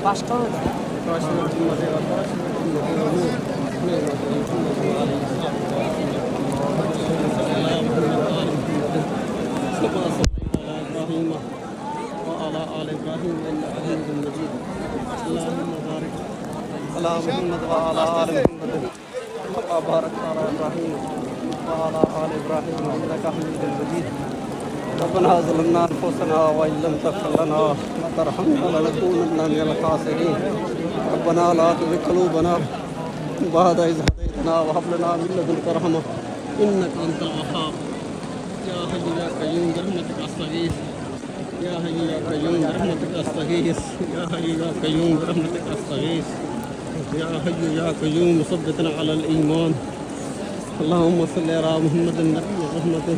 পাঁচটা হয়ে যায়। وعلى آل إبراهيم إنك حميد مجيد. اللهم بارك على محمد وعلى آل محمد كما باركت على إبراهيم وعلى آل إبراهيم إنك حميد مجيد. ربنا ظلمنا أنفسنا وإن لم تغفر لنا وترحمنا لنكونن من الخاسرين. ربنا لا تزغ قلوبنا بعد إذ هديتنا وهب لنا من لدنك رحمة إنك أنت الوهاب. يا حي يا قيوم برحمتك أستغيث. يا حي يا قيوم برحمتك أستغيث. يا حي يا قيوم برحمتك أستغيث. يا حي يا قيوم ثبتنا على الإيمان. اللهم صل على محمد النبي ورحمته